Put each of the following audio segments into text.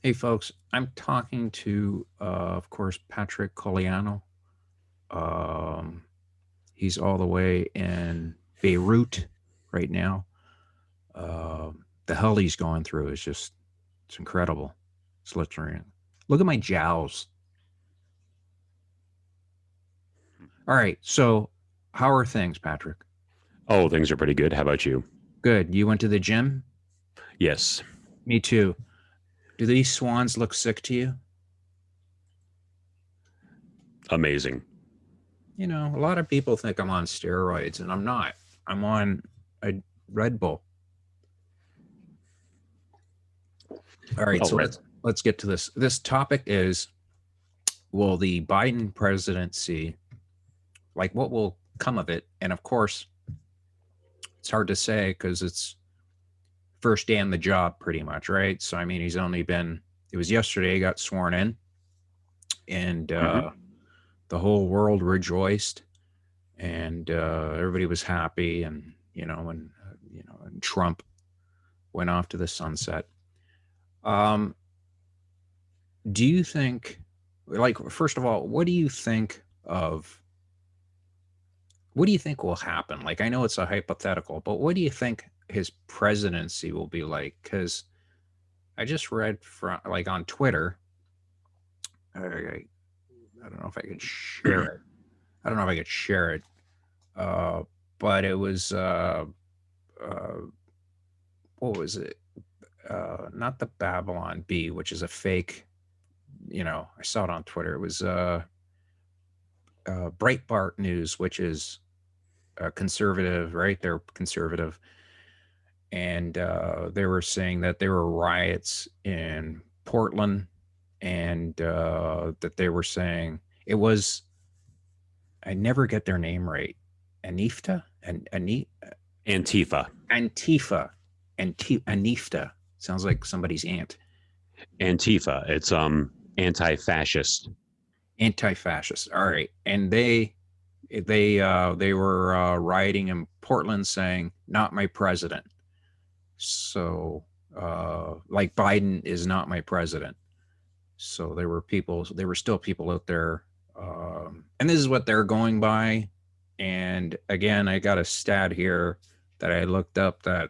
Hey, folks, I'm talking to, of course, Patrick Colliano. Um, he's all the way in Beirut right now. The hell he's going through is just, it's incredible. It's literally, look at my jowls. All right. So, how are things, Patrick? Oh, things are pretty good. How about you? Good. You went to the gym? Yes, Me too. Do these swans look sick to you? amazing. A lot of people think I'm on steroids, and I'm not. I'm on a Red Bull. All right, Well, so Red. let's get to this. This topic is, will the Biden presidency, like, what will come of it? And of course, it's hard to say because it's first day on the job pretty much, right? So I mean, he's only been, it was yesterday he got sworn in, and Hmm. the whole world rejoiced, and everybody was happy, and and Trump went off to the sunset. Um, do you think, like, first of all, what do you think will happen? Like, I know it's a hypothetical, but what do you think his presidency will be like? Because I just read from, like, on Twitter. I don't know if I could share it. I don't know if I could share it. Uh, but it was uh, what was it? Not the Babylon Bee, which is a fake. I saw it on Twitter. It was Breitbart News, which is conservative, right? They're conservative, and they were saying that there were riots in Portland, and that they were saying it was. I never get their name right. Anifta and Antifa. Antifa, Anifta sounds like somebody's aunt. Antifa. It's anti-fascist. Anti-fascist. All right, and they were rioting in Portland, saying "Not my president." So, like, Biden is not my president. So there were still people out there, and this is what they're going by. And again, I got a stat here that I looked up that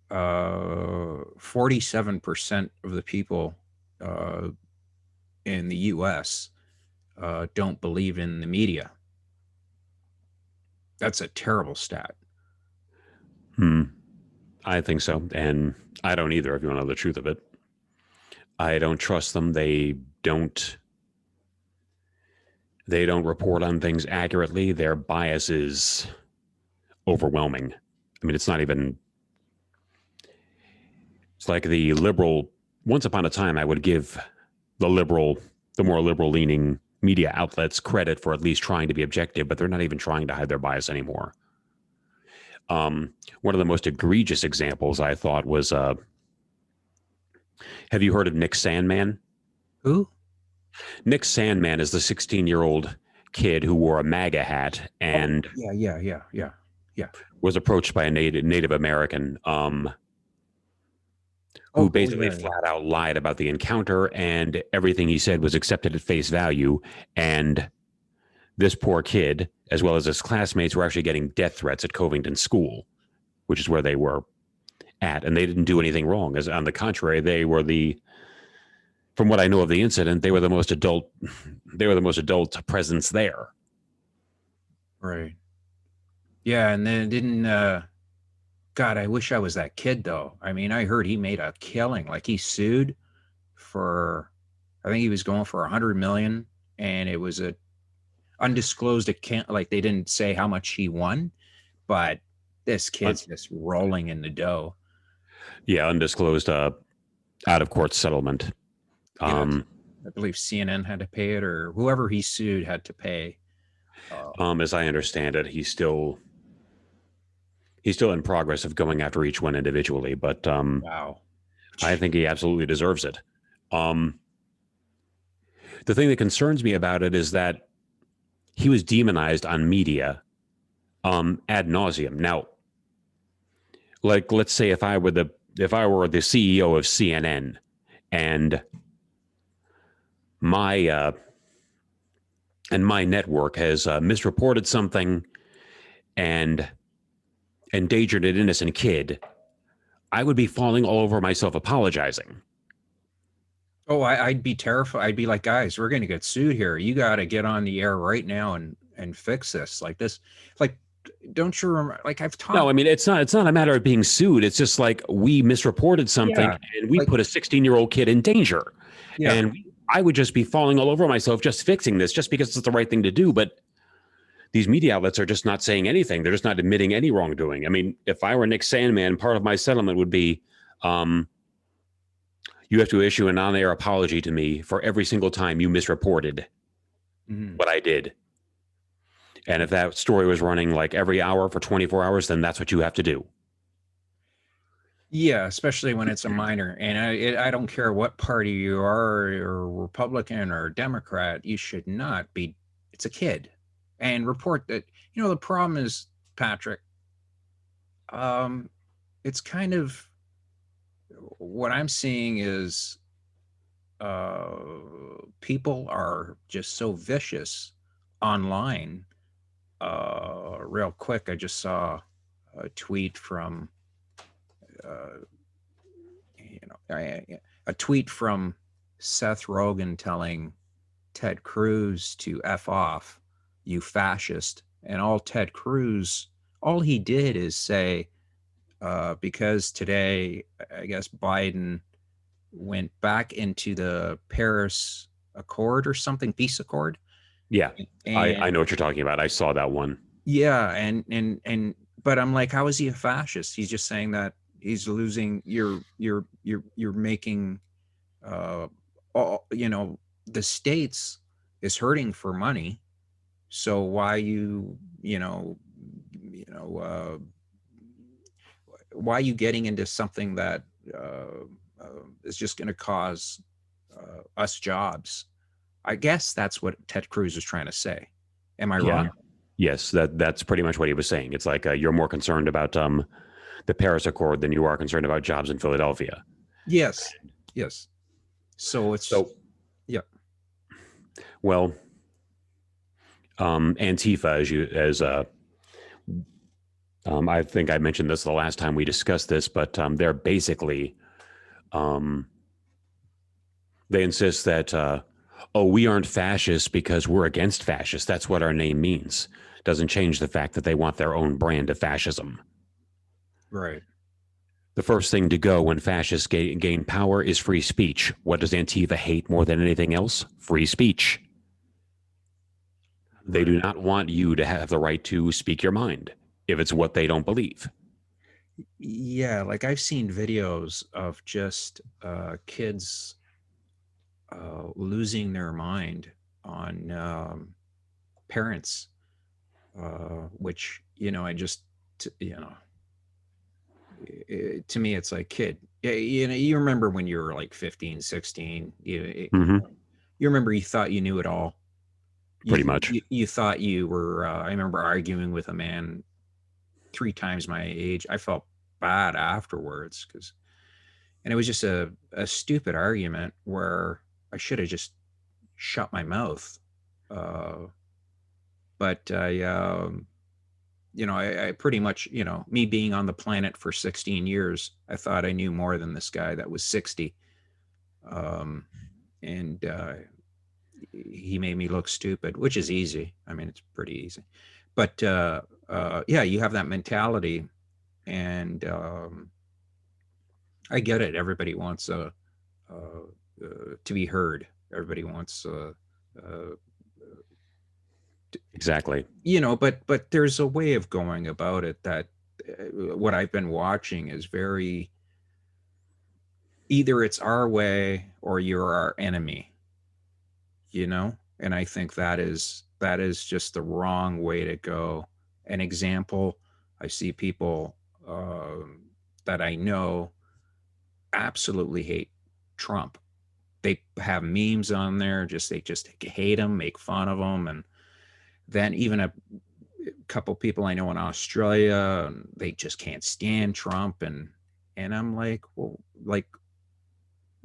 47% of the people uh, in the U.S. Don't believe in the media. That's a terrible stat. Hmm. I think so, and I don't either. If you want to know the truth of it, I don't trust them. Don't. They don't report on things accurately. Their bias is overwhelming. I mean, it's not even. It's like the liberal. Once upon a time, I would give the liberal, the more liberal leaning media outlets credit for at least trying to be objective, but they're not even trying to hide their bias anymore. One of the most egregious examples I thought was have you heard of Nick Sandman? Who? Nick Sandman is the 16-year-old kid who wore a MAGA hat Oh, and yeah, yeah, yeah, yeah, yeah. was approached by a Native American who Oh, basically yeah, yeah. flat out lied about the encounter, and everything he said was accepted at face value. And this poor kid, as well as his classmates, were actually getting death threats at Covington School, which is where they were at, and they didn't do anything wrong. As on the contrary, they were the, from what I know of the incident, they were the most adult. They were the most adult presence there. Right. Yeah, and then it didn't. God, I wish I was that kid though. I mean, I heard he made a killing. Like, he sued for, I think he was going for 100 million, and it was a undisclosed account. Like, they didn't say how much he won, but this Uh, kid's just rolling in the dough. yeah, undisclosed out of court settlement. Yes, Um, I believe CNN had to pay it, or whoever he sued had to pay. as I understand it, he's still in progress of going after each one individually, but Wow. I think he absolutely deserves it. Um, the thing that concerns me about it is that he was demonized on media ad nauseum. Now, like, let's say if I were the CEO of CNN and my my network has misreported something and endangered an innocent kid, I would be falling all over myself apologizing. Oh, I'd be terrified. I'd be like, guys, we're going to get sued here. You got to get on the air right now and fix this. Like this, like, don't you remember? Like I've No, talked. I mean it's not a matter of being sued. It's just like we misreported something Yeah, and we like put a 16-year-old kid in danger. yeah, And I would just be falling all over myself just fixing this just because it's the right thing to do, but these media outlets are just not saying anything. They're just not admitting any wrongdoing. I mean, if I were Nick Sandman, part of my settlement would be um, you have to issue an on-air apology to me for every single time you misreported mhm. what I did. And if that story was running like every hour for 24 hours, then that's what you have to do. Yeah, especially when it's a minor. And I don't care what party you are, or Republican or Democrat, you should not be. It's a kid, and report that. You know, the problem is, Patrick. Um, it's kind of what I'm seeing is uh, people are just so vicious online. Real quick, I just saw a tweet from uh, a tweet from Seth Rogen telling Ted Cruz to F off, you fascist. And all he did is say, because today, I guess Biden went back into the Paris Accord or something, peace accord. Yeah, I And know what you're talking about. I saw that one. yeah, but I'm like, how is he a fascist? He's just saying that he's losing. You're making, uh, all, the states is hurting for money. So why you getting into something that is just going to cause us jobs? I guess that's what Ted Cruz is trying to say. Am I Yeah. wrong? Yes, that's pretty much what he was saying. It's like you're more concerned about the Paris Accord than you are concerned about jobs in Philadelphia. Yes. Yes. So it's So, yeah. well, Antifa, I think I mentioned this the last time we discussed this, but they're basically um, they insist that oh, we aren't fascists because we're against fascists. That's what our name means. Doesn't change the fact that they want their own brand of fascism. Right. The first thing to go when fascists gain power is free speech. What does Antifa hate more than anything else? Free speech. They Right. do not want you to have the right to speak your mind if it's what they don't believe. Yeah, like I've seen videos of just kids losing their mind on parents, which I just to me it's like, kid, you remember when you were like 15, 16, Mm-hmm. you remember you thought you knew it all. Pretty much. You thought you were. I remember arguing with a man 3 times my age. I felt bad afterwards and it was just a stupid argument where I should have just shut my mouth. Uh, but I pretty much, me being on the planet for 16 years, I thought I knew more than this guy that was 60. Um, and he made me look stupid, which is easy. I mean, it's pretty easy. But yeah, you have that mentality, and I get it. Everybody wants to be heard. Everybody wants uh, Exactly. but there's a way of going about it that what I've been watching is very, either it's our way or you're our enemy, and I think that is just the wrong way to go. An example, I see people that I know absolutely hate Trump. They have memes on there, they just hate him, make fun of him. And then even a couple people I know in Australia, they just can't stand Trump. And I'm like, well, like,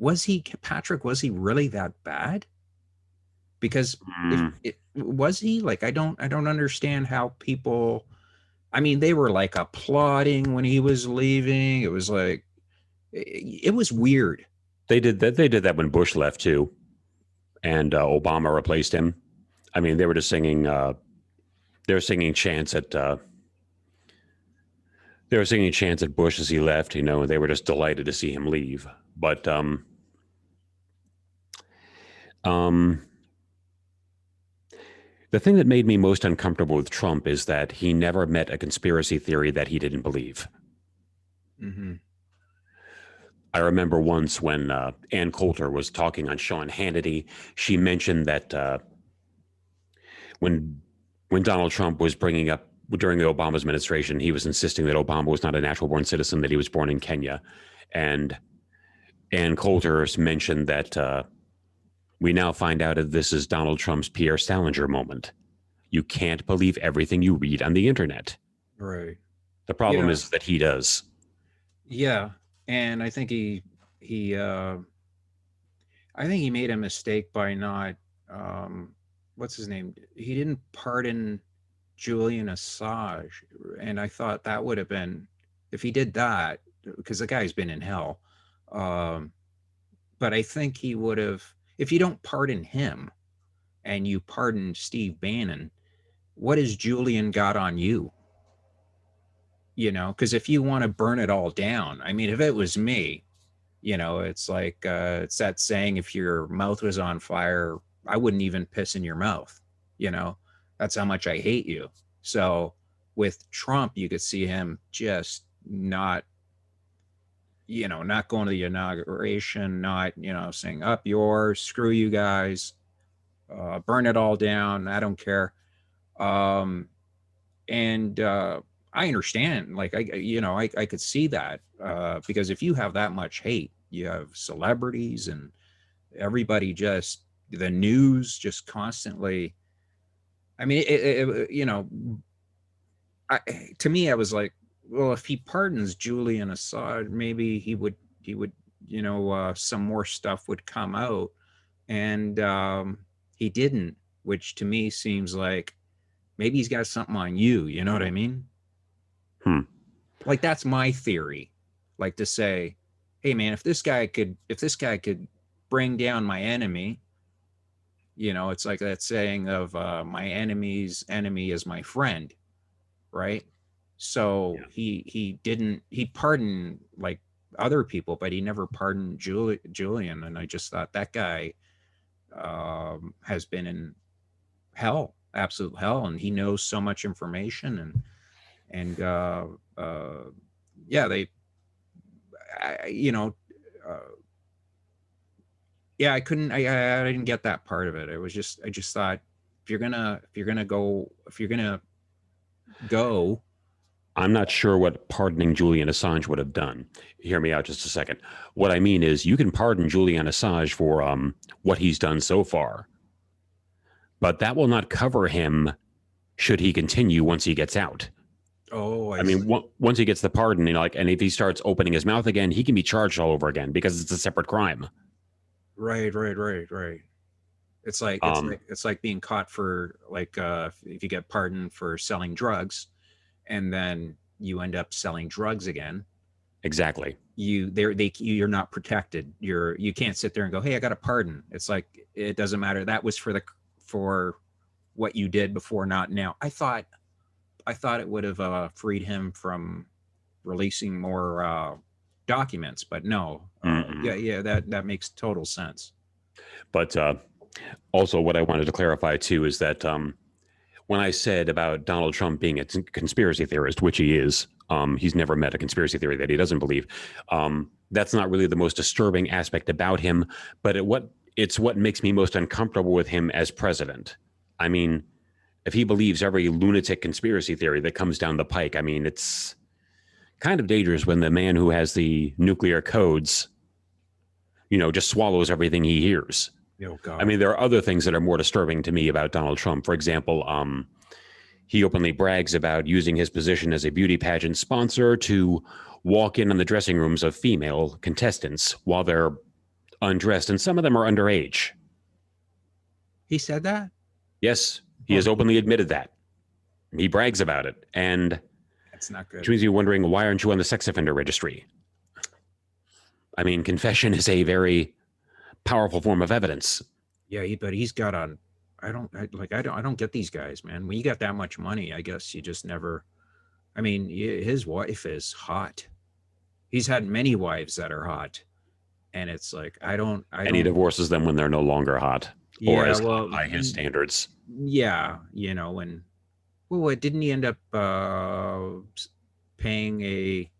Was he Patrick? Was he really that bad? Because if Mm, it was he like, I don't understand how people. I mean, they were like applauding when he was leaving. It was like it was weird. they did that. They did that when Bush left too, and Obama replaced him. I mean, they were just singing. They were singing chants at. They were singing chants at Bush as he left. You know, they were just delighted to see him leave. But um, the thing that made me most uncomfortable with Trump is that he never met a conspiracy theory that he didn't believe. Mm-hmm. I remember once when Ann Coulter was talking on Sean Hannity, she mentioned that when Donald Trump was bringing up during the Obama's administration, he was insisting that Obama was not a natural born citizen, that he was born in Kenya, and Ann Coulter mentioned that we now find out that this is Donald Trump's Pierre Salinger moment. You can't believe everything you read on the internet. Right. The problem Yeah. is that he does. Yeah. And he I think he made a mistake by not um what's his name? He didn't pardon Julian Assange. And I thought that would have been, if he did that, because the guy's been in hell. Um but I think he would have, if you don't pardon him and you pardon Steve Bannon, what has Julian got on you? Because if you want to burn it all down, I mean, if it was me, it's like it's that saying, if your mouth was on fire, I wouldn't even piss in your mouth. You know, that's how much I hate you. So with Trump, you could see him just not going to the inauguration, not, saying up yours, screw you guys, burn it all down. I don't care. Um, and I understand, like, I could see that because if you have that much hate, you have celebrities and everybody, just the news just constantly. I mean, I, to me, I was like, well, if he pardons Julian Assange, maybe he would some more stuff would come out, and he didn't, which to me seems like maybe he's got something on you. You know what I mean? Hmm. Like, that's my theory. Like, to say, hey man, if this guy could bring down my enemy, it's like that saying of my enemy's enemy is my friend, right? So Yeah. he pardoned, like, other people, but he never pardoned Julian. And I just thought that guy has been in hell, absolute hell, and he knows so much information. And yeah, I, you know uh, yeah, I didn't get that part of it. It was just, I just thought, if you're gonna go, I'm not sure what pardoning Julian Assange would have done. Hear me out just a second. What I mean is, you can pardon Julian Assange for what he's done so far, but that will not cover him should he continue once he gets out. oh, I I mean, see. once he gets the pardon, and if he starts opening his mouth again, he can be charged all over again because it's a separate crime. Right, right, right, right. It's like it's Um, like it's like being caught for, like, if you get pardoned for selling drugs, and then you end up selling drugs again. exactly. You're not protected. You can't sit there and go, hey, I got a pardon. It's like, it doesn't matter. That was for what you did before, not now. I thought it would have freed him from releasing more documents, but no. Mm-mm. Yeah, yeah, that makes total sense. But also, what I wanted to clarify too is that when I said about Donald Trump being a conspiracy theorist, which he is, he's never met a conspiracy theory that he doesn't believe. That's not really the most disturbing aspect about him, but it's what makes me most uncomfortable with him as president. I mean, if he believes every lunatic conspiracy theory that comes down the pike, I mean, it's kind of dangerous when the man who has the nuclear codes, just swallows everything he hears. Oh I God. mean, there are other things that are more disturbing to me about Donald Trump. For example, he openly brags about using his position as a beauty pageant sponsor to walk in on the dressing rooms of female contestants while they're undressed, and some of them are underage. He said that? Yes, he Oh, has openly admitted that. He brags about it, and that's not which good. means you're wondering, why aren't you on the sex offender registry? I mean, confession is a very powerful form of evidence. Yeah, but he's got on. I don't get these guys, man. When you got that much money, I guess you just never. I mean, his wife is hot. He's had many wives that are hot, and it's like I And he don't. divorces them when they're no longer hot or Yeah, as hot well, by his standards. yeah, and well, what didn't he end up paying a?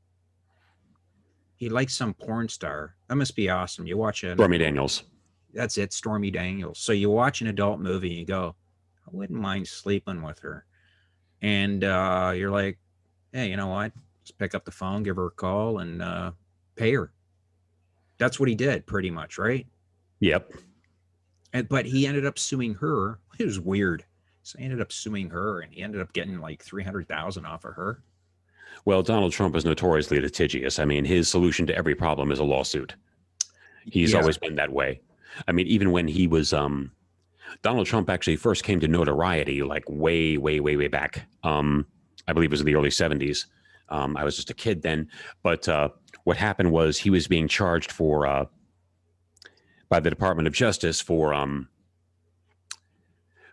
He likes some porn star. That must be awesome. You watch an Stormy adult. Daniels. That's it, Stormy Daniels. So you watch an adult movie and you go, I wouldn't mind sleeping with her. And you're like, hey, you know what? Just pick up the phone, give her a call, and pay her. That's what he did, pretty much, right? Yep. But he ended up suing her. It was weird. So he ended up suing her, and he ended up getting like 300,000 off of her. Well, Donald Trump is notoriously litigious. I mean, his solution to every problem is a lawsuit. He's Yeah. always been that way. I mean, even when he was Donald Trump actually first came to notoriety like way back. I believe it was in the early 70s. I was just a kid then. But what happened was he was being charged for by the Department of Justice for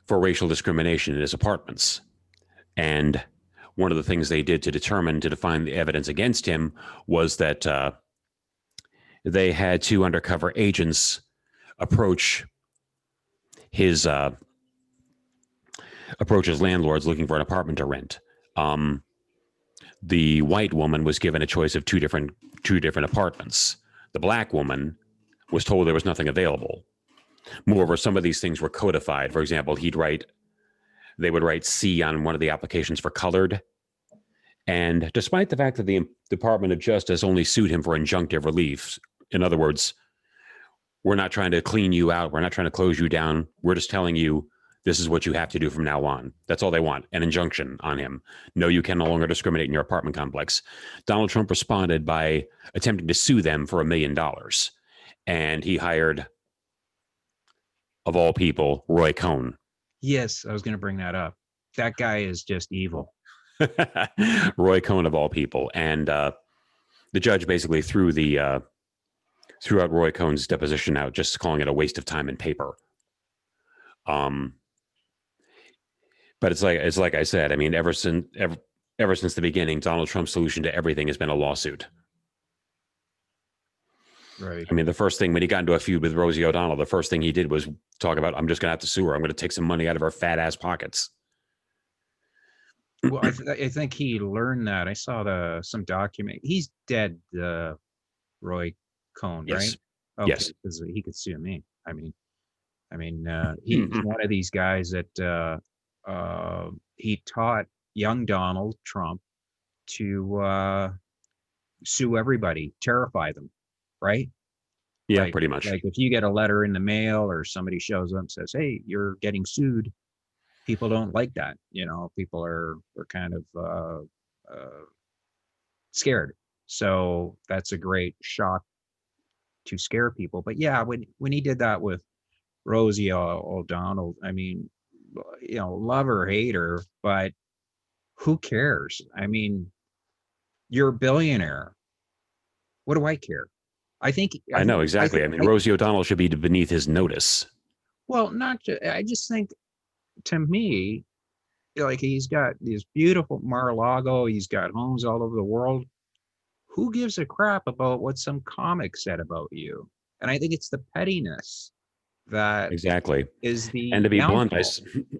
racial discrimination in his apartments. And one of the things they did to define the evidence against him was that they had two undercover agents approach his landlords looking for an apartment to rent. The white woman was given a choice of two different apartments. The black woman was told there was nothing available. Moreover, some of these things were codified. For example, they would write C on one of the applications for colored. And despite the fact that the Department of Justice only sued him for injunctive relief, in other words, we're not trying to clean you out, we're not trying to close you down, we're just telling you this is what you have to do from now on. That's all they want, an injunction on him. No, you can no longer discriminate in your apartment complex. Donald Trump responded by attempting to sue them for $1 million. And he hired, of all people, Roy Cohn. Yes, I was going to bring that up. That guy is just evil. Roy Cohn, of all people. And the judge basically threw out Roy Cohn's deposition out, just calling it a waste of time and paper. But it's like I said. I mean, ever since the beginning, Donald Trump's solution to everything has been a lawsuit. Right. I mean, the first thing when he got into a feud with Rosie O'Donnell, the first thing he did was talk about, I'm just going to have to sue her. I'm going to take some money out of her fat ass pockets. Well, I think he learned that. I saw some document. He's dead, Roy Cohn, right? Yes. Okay, Yes. because he could sue me. He's one of these guys that he taught young Donald Trump to sue everybody, terrify them, right? Yeah, pretty much. Like if you get a letter in the mail or somebody shows up and says, "Hey, you're getting sued," people don't like that. People are kind of scared. So that's a great shock to scare people. But yeah, when he did that with Rosie O'Donnell, I mean, love or hate her, but who cares? I mean, you're a billionaire. What do I care? I know exactly. I mean, Rosie O'Donnell should be beneath his notice. Well, not just, I just think, to me, like, he's got this beautiful Mar-a-Lago, he's got homes all over the world. Who gives a crap about what some comic said about you? And I think it's the pettiness that exactly is the and to be downfall. blunt,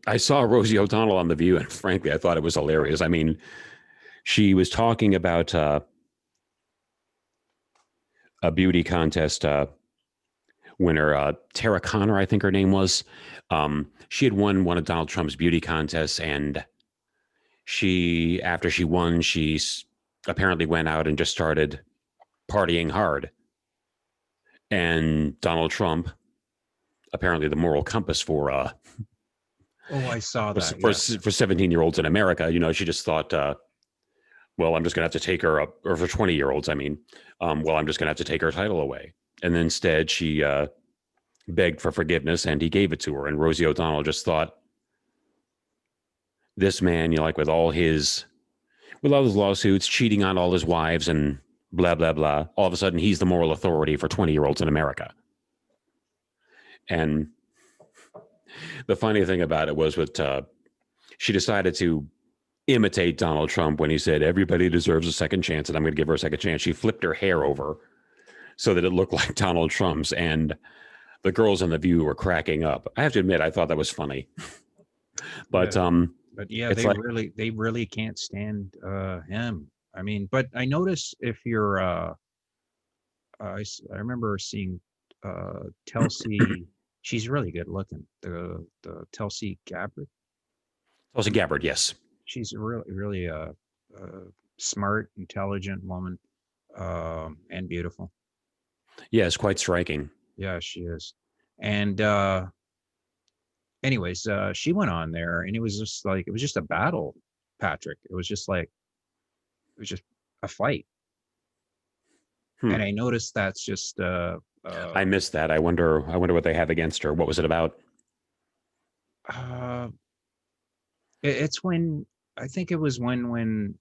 I saw Rosie O'Donnell on The View, and frankly, I thought it was hilarious. I mean, she was talking about a beauty contest winner, Tara Connor, I think her name was. She had won one of Donald Trump's beauty contests, and after she won, she apparently went out and just started partying hard. And Donald Trump, apparently the moral compass for I saw that for 17-year-olds in America, she just thought, well, I'm just going to have to take her up, or for 20-year-olds, I mean, well, I'm just going to have to take her title away. And instead, she begged for forgiveness, and he gave it to her. And Rosie O'Donnell just thought, this man, you know, like with all his lawsuits, cheating on all his wives, and blah blah blah. All of a sudden, he's the moral authority for 20-year-olds in America. And the funny thing about it was with she decided to imitate Donald Trump when he said everybody deserves a second chance, and I'm going to give her a second chance. She flipped her hair over so that it looked like Donald Trump's, and the girls on The View were cracking up. I have to admit, I thought that was funny. Yeah. But But yeah, it's like, they really can't stand him. I mean, but I notice if you're I remember seeing Tulsi. She's really good looking. The Tulsi Gabbard. Tulsi Gabbard, yes. She's really a smart, intelligent woman, and beautiful. Yes, quite striking. Yeah, she is. And anyways, she went on there, and it was just a battle, Patrick. It was just like it was just a fight. And I noticed that's just I missed that. I wonder what they have against her. What was it about? uh it's when I think it was when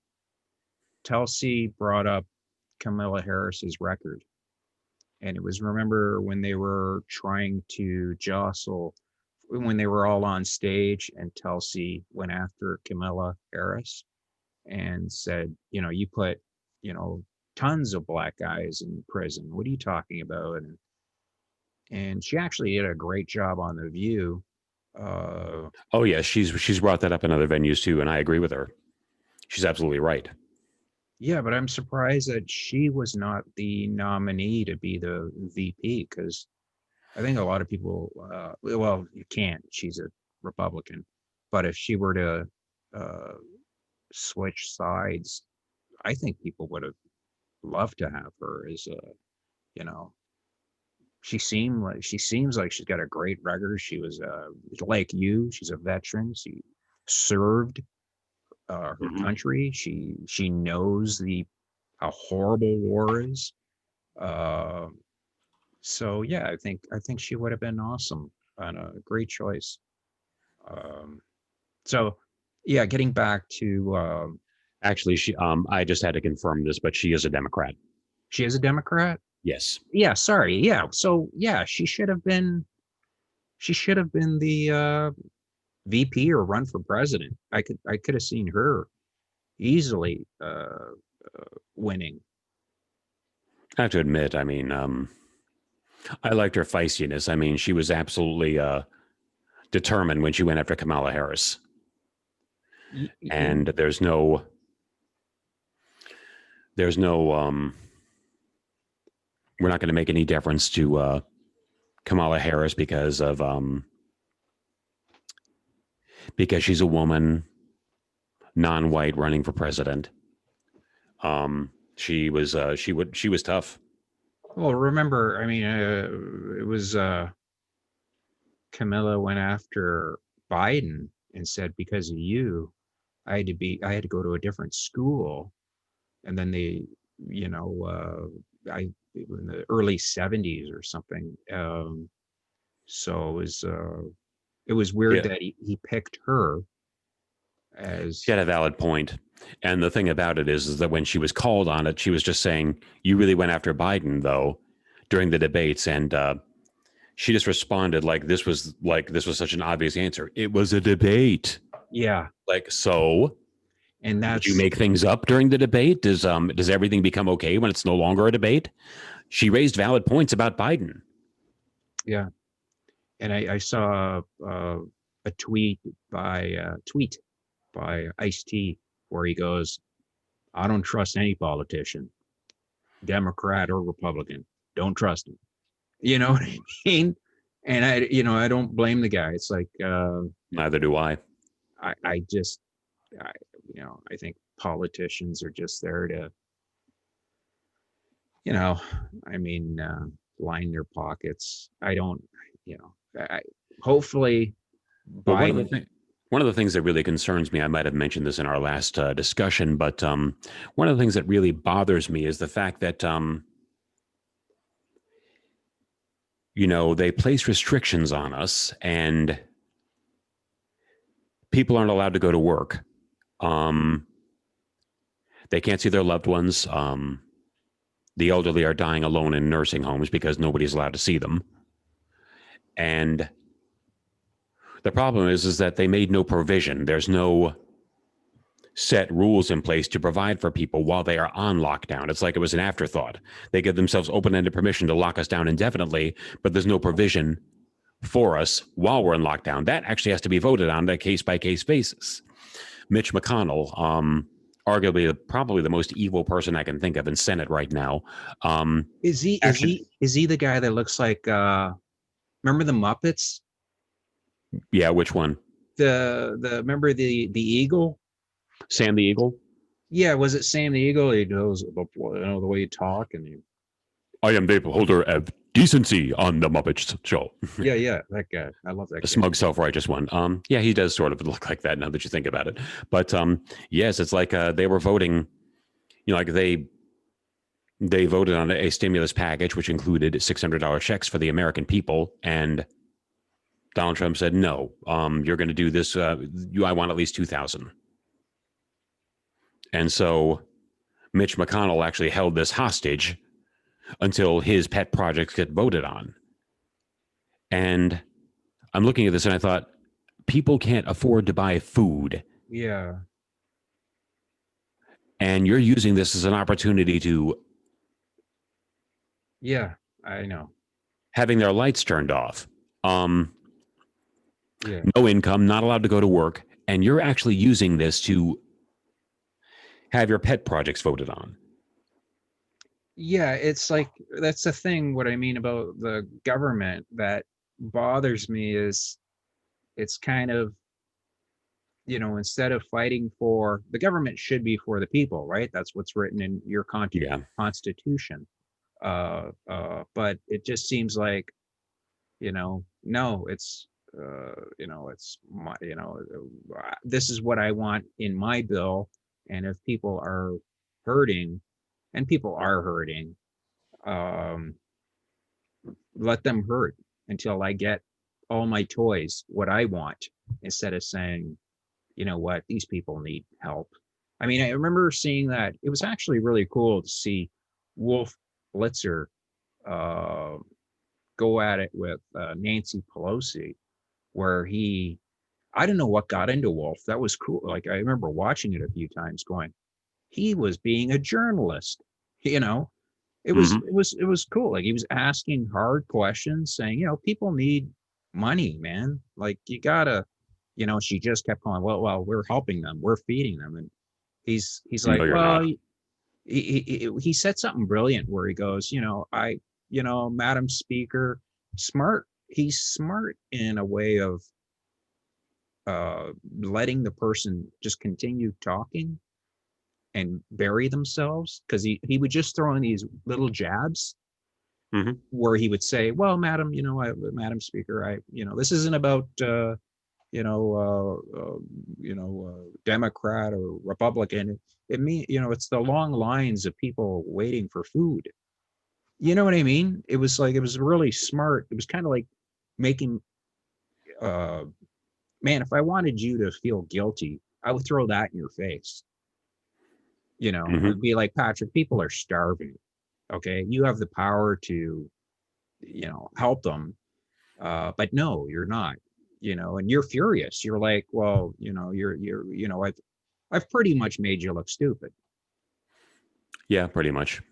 Tulsi brought up Camilla Harris's record. And it was, remember when they were trying to jostle, when they were all on stage and Tulsi went after Camilla Harris and said, you know, you put, you know, tons of black guys in prison. What are you talking about? And she actually did a great job on The View. Oh yeah, she's brought that up in other venues too, and I agree with her. She's absolutely right. Yeah, but I'm surprised that she was not the nominee to be the VP, because I think a lot of people, well, you can't. She's a Republican, but if she were to uh, switch sides, I think people would have loved to have her as a, you know, she seems like she's got a great record. She was like you. She's a veteran. She served her Mm-hmm. country. She knows the how horrible war is. Uh, so yeah, I think she would have been awesome and a great choice. Um, so yeah, getting back to Actually, I just had to confirm this, but she is a Democrat. she is a Democrat. Yes. Yeah, sorry. Yeah, so yeah, she should have been the VP or run for president. I could have seen her easily winning. I have to admit, I mean, I liked her feistiness. I mean, she was absolutely determined when she went after Kamala Harris. And there's no we're not going to make any deference to Kamala Harris because she's a woman, non-white, running for president. She was tough. Well, remember, I mean, it was Camilla went after Biden and said, because of you, I had to go to a different school. And then you know, I in the early 70s or something. So it was weird Yeah, that he picked her she as, had a valid point. And the thing about it is that when she was called on it, she was just saying, "You really went after Biden, though," during the debates, and she just responded like this was such an obvious answer. It was a debate. yeah. Like, so And did you that's, make things up during the debate? Does everything become okay when it's no longer a debate? She raised valid points about Biden. yeah. And I saw a tweet by Ice-T where he goes, I don't trust any politician, Democrat or Republican. Don't trust him. You know what I mean? And I don't blame the guy. It's like, Neither do I. I just, I, I think politicians are just there to, you know, I mean, line their pockets. I don't, you know, hopefully Well, Biden. one of the things that really concerns me, I might have mentioned this in our last discussion, but one of the things that really bothers me is the fact that they place restrictions on us, and people aren't allowed to go to work. Um, they can't see their loved ones. The elderly are dying alone in nursing homes because nobody's allowed to see them. And the problem is that they made no provision. There's no set rules in place to provide for people while they are on lockdown. It's like it was an afterthought. They give themselves open-ended permission to lock us down indefinitely, but there's no provision for us while we're in lockdown. That actually has to be voted on a case-by-case basis. Mitch McConnell, arguably probably the most evil person I can think of in Senate right now. Is he is Actually, he is he the guy that looks like remember the Muppets? yeah, which one? The remember the eagle? Sam the Eagle? Yeah, was it Sam the Eagle? He knows the way you talk and you I am the beholder of decency on the Muppets show. yeah, that guy. I love that The guy. smug, self-righteous one. Yeah, he does sort of look like that now that you think about it. But yes, it's like they were voting. Like they voted on a stimulus package which included $600 checks for the American people, and Donald Trump said, "No, you're going to do this. I want at least 2,000." And so Mitch McConnell actually held this hostage until his pet projects get voted on. And I'm looking at this and I thought, people can't afford to buy food. Yeah. And you're using this as an opportunity to Yeah, I know. having their lights turned off. Yeah. No income, not allowed to go to work. And you're actually using this to have your pet projects voted on. Yeah, it's like that's the thing. What I mean about the government that bothers me is it's kind of, instead of fighting for the government should be for the people, right? That's what's written in your Yeah. constitution. But it just seems like, no, it's my, this is what I want in my bill. And if people are hurting, and people are hurting, um, let them hurt until I get all my toys, what I want, instead of saying, you know what, these people need help. I mean, I remember seeing that. It was actually really cool to see Wolf Blitzer uh, go at it with Nancy Pelosi, where I don't know what got into Wolf. That was cool. Like, I remember watching it a few times going, he was being a journalist, you know, Mm-hmm. it was cool. Like he was asking hard questions, saying, people need money, man. Like you gotta, she just kept going, well, we're helping them, we're feeding them. And he's like, No, you're well, not. he said something brilliant where he goes, Madam Speaker, smart. He's smart in a way of letting the person just continue talking and bury themselves, because he would just throw in these little jabs Mm-hmm. where he would say, well, madam, Madam Speaker, this isn't about you know Democrat or Republican. It mean, it's the long lines of people waiting for food. You know what I mean? It was like, it was really smart. It was kind of like making uh man, if I wanted you to feel guilty, I would throw that in your face. Mm-hmm. It'd be like, Patrick, people are starving. Okay, you have the power to, help them, but no, you're not. And you're furious. You're like, well, I've pretty much made you look stupid. Yeah, pretty much.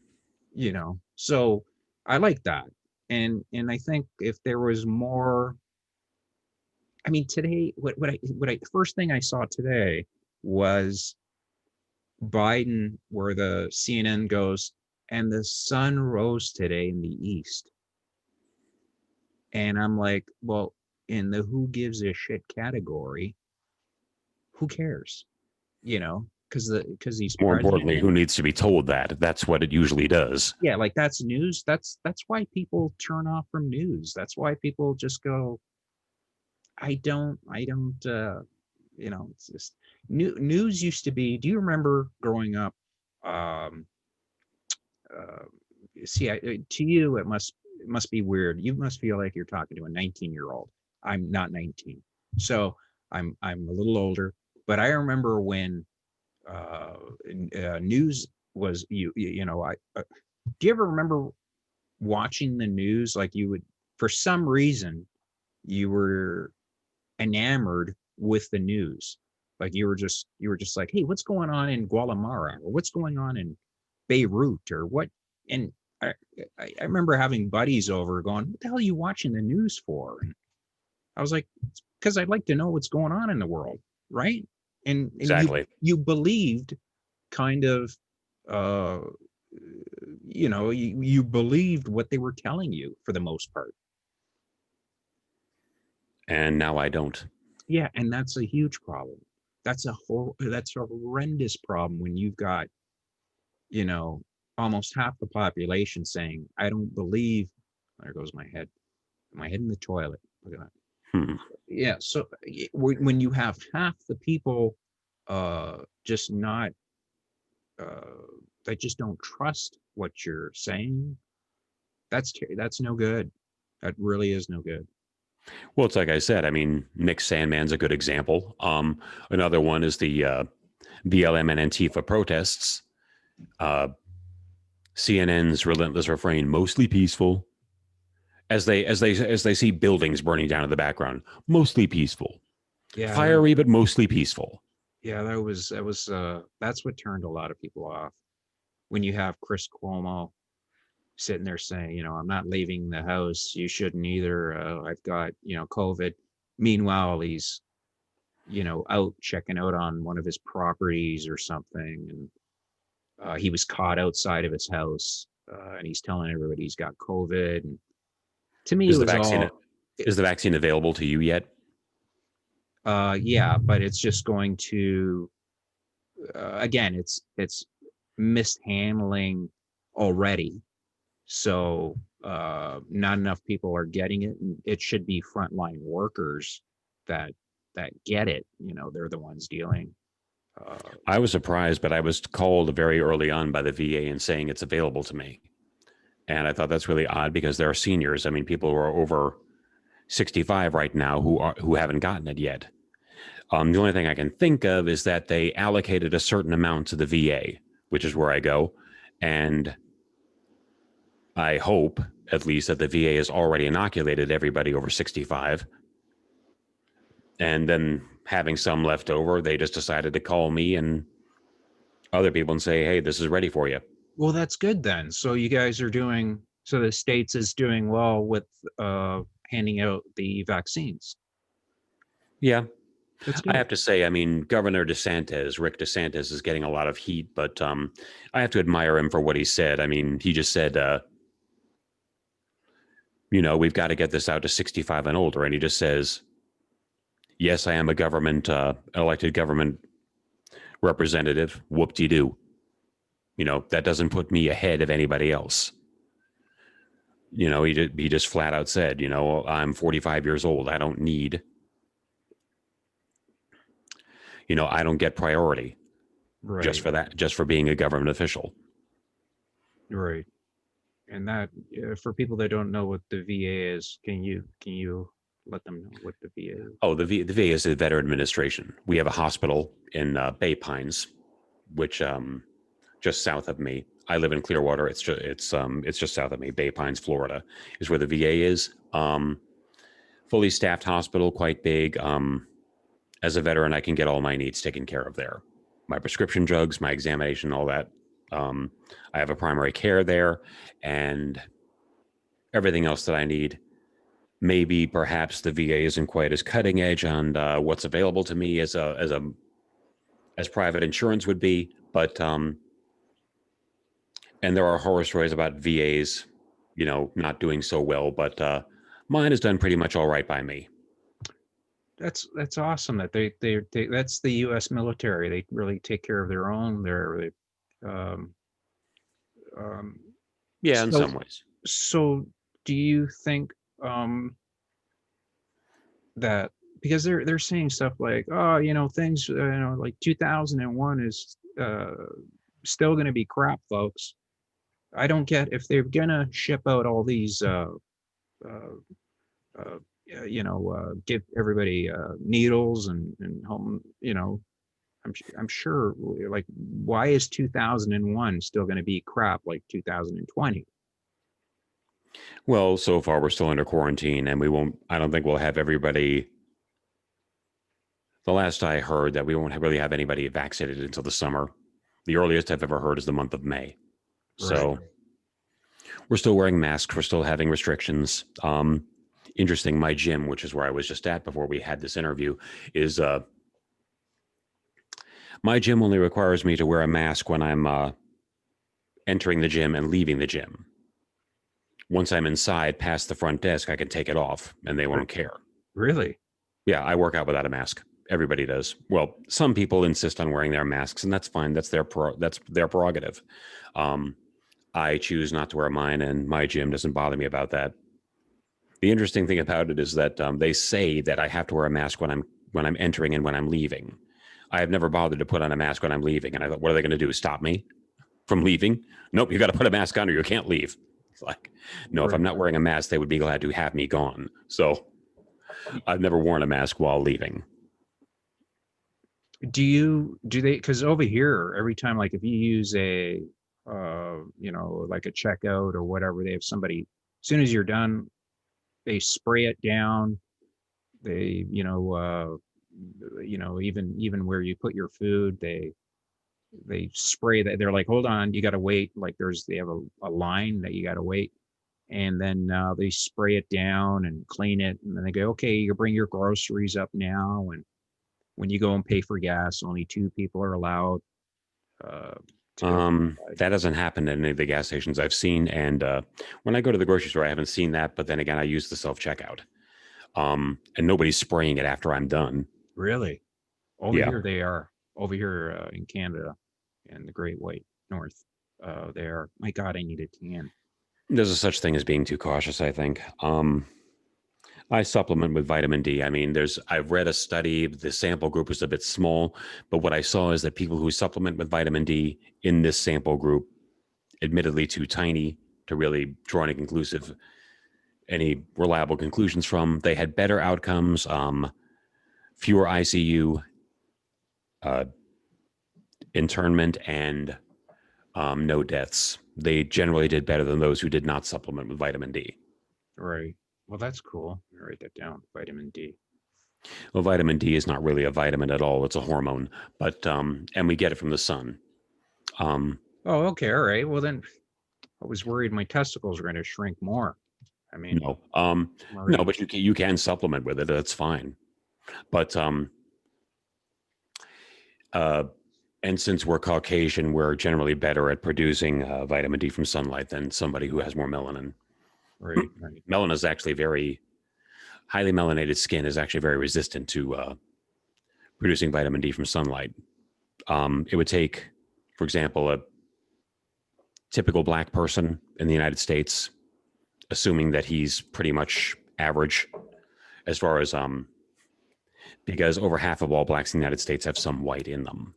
So I like that. And I think if there was more, I mean, today, the first thing I saw today was Biden, where the CNN goes, and the sun rose today in the east. And I'm like, well, in the who gives a shit category, who cares? Because he's More president. importantly, who needs to be told that? That's what it usually does. Yeah, like that's news. That's why people turn off from news. That's why people just go, I don't it's just news used to be, do you remember growing up? Um uh, See, to you it must, it must be weird. You must feel like you're talking to a 19-year-old. I'm not 19, so I'm a little older. But I remember when uh, news was you know I do you ever remember watching the news? Like you would, for some reason, you were enamored with the news. Like you were just like, hey, what's going on in Guatemala, or what's going on in Beirut, or what? And I, I remember having buddies over going, what the hell are you watching the news for? And I was like, because I'd like to know what's going on in the world, right? And Exactly. you believed kind of uh you believed what they were telling you for the most part. And now I don't. Yeah, and that's a huge problem. That's a horrendous problem when you've got, you know, almost half the population saying, I don't believe. There goes my head. My head in the toilet. Look at that. Hmm. Yeah, so when you have half the people just not uh that just don't trust what you're saying, that's no good. That really is no good. Well, it's like I said. I mean, Nick Sandman's a good example. Another one is the BLM and Antifa protests. Uh, CNN's relentless refrain: mostly peaceful. As they see buildings burning down in the background, mostly peaceful. Yeah, Fiery, but mostly peaceful. yeah, that was that's what turned a lot of people off. When you have Chris Cuomo sitting there saying, I'm not leaving the house, you shouldn't either. I've got, COVID. Meanwhile, he's, out checking out on one of his properties or something, and he was caught outside of his house, and he's telling everybody he's got COVID. And to me, it Is the was vaccine all, is the vaccine available to you yet? yeah, but it's just going to, again, it's mishandling already. So not enough people are getting it, and it should be frontline workers that get it. They're the ones dealing. Uh, I was surprised, but I was called very early on by the VA and saying it's available to me. And I thought that's really odd because there are seniors. I mean, people who are over 65 right now who haven't gotten it yet. The only thing I can think of is that they allocated a certain amount to the VA, which is where I go, and I hope at least that the VA has already inoculated everybody over 65. And then having some left over, they just decided to call me and other people and say, "Hey, this is ready for you." well, that's good then. So you guys are doing. So the states is doing well with handing out the vaccines. Yeah, That's I good. have to say, I mean, Rick DeSantis, is getting a lot of heat, but I have to admire him for what he said. I mean, he just said, we've got to get this out to 65 and older. And he just says, yes, I am a elected government representative. Whoop de doo. That doesn't put me ahead of anybody else. He just flat out said, I'm 45 years old. I don't get priority just Right. for that, just for being a government official. Right. And that for people that don't know what the VA is, can you let them know what the VA is? Oh, the VA is the Veteran Administration. We have a hospital in Bay Pines, which just south of me. I live in Clearwater. It's just south of me. Bay Pines, Florida, is where the VA is. Fully staffed hospital, quite big. As a veteran, I can get all my needs taken care of there. My prescription drugs, my examination, all that. Um, I have a primary care there, and everything else that I need. Maybe perhaps the VA isn't quite as cutting edge on what's available to me as private insurance would be, but and there are horror stories about VAs, not doing so well, but mine has done pretty much all right by me. That's awesome that they that's the U.S. military. They really take care of their own. Um, um, Yeah, in so some ways. so do you think um, that because they're saying stuff like, oh, things, like 2001 is still going to be crap, folks. I don't get if they're gonna ship out all these uh, uh, give everybody needles and home, I'm sure, like, why is 2001 still going to be crap like 2020? Well, so far we're still under quarantine, and we won't. I don't think we'll have everybody. The last I heard that we won't really have anybody vaccinated until the summer. The earliest I've ever heard is the month of May. Right. So we're still wearing masks. We're still having restrictions. Interesting. My gym, which is where I was just at before we had this interview, is my gym only requires me to wear a mask when I'm entering the gym and leaving the gym. Once I'm inside past the front desk, I can take it off and they won't care. Really? Yeah, I work out without a mask. Everybody does. Well, some people insist on wearing their masks, and that's fine. That's their prerogative. Um, I choose not to wear mine, and my gym doesn't bother me about that. The interesting thing about it is that they say that I have to wear a mask when I'm entering and when I'm leaving. I have never bothered to put on a mask when I'm leaving, and I thought, what are they going to do? Stop me from leaving? Nope, you got to put a mask on or you can't leave. It's like, no, if I'm Right. not wearing a mask, they would be glad to have me gone. So I've never worn a mask while leaving. Do they, because over here, every time, like if you use a, like a checkout or whatever, they have somebody, as soon as you're done, they spray it down. They, even where you put your food, they spray that. They're like, hold on, you got to wait. Like they have a line that you got to wait. And then they spray it down and clean it. And then they go, okay, you bring your groceries up now. And when you go and pay for gas, only two people are allowed uh, to go inside. That doesn't happen at any of the gas stations I've seen. And when I go to the grocery store, I haven't seen that. But then again, I use the self checkout. And nobody's spraying it after I'm done. Really? Over Yeah. here they are. Over here in Canada and the Great White North, they are. My God, I need a tan. There's a such thing as being too cautious, I think. I supplement with vitamin D. I mean, I've read a study, the sample group was a bit small, but what I saw is that people who supplement with vitamin D in this sample group, admittedly too tiny to really draw any reliable conclusions from, they had better outcomes, fewer ICU uh, internment, and no deaths. They generally did better than those who did not supplement with vitamin D. Right. Well, that's cool. I'll write that down. Vitamin D. Well, vitamin D is not really a vitamin at all; it's a hormone, but and we get it from the sun. Um, Oh, okay. All right. Well, then I was worried my testicles were going to shrink more. I mean, no, I'm no, already but you can supplement with it. That's fine. But uh, and since we're Caucasian, we're generally better at producing vitamin D from sunlight than somebody who has more melanin. right. Right. Melanin is actually very highly melanated skin is actually very resistant to producing vitamin D from sunlight. It would take, for example, a typical black person in the United States, assuming that he's pretty much average as far as because over half of all blacks in the United States have some white in them.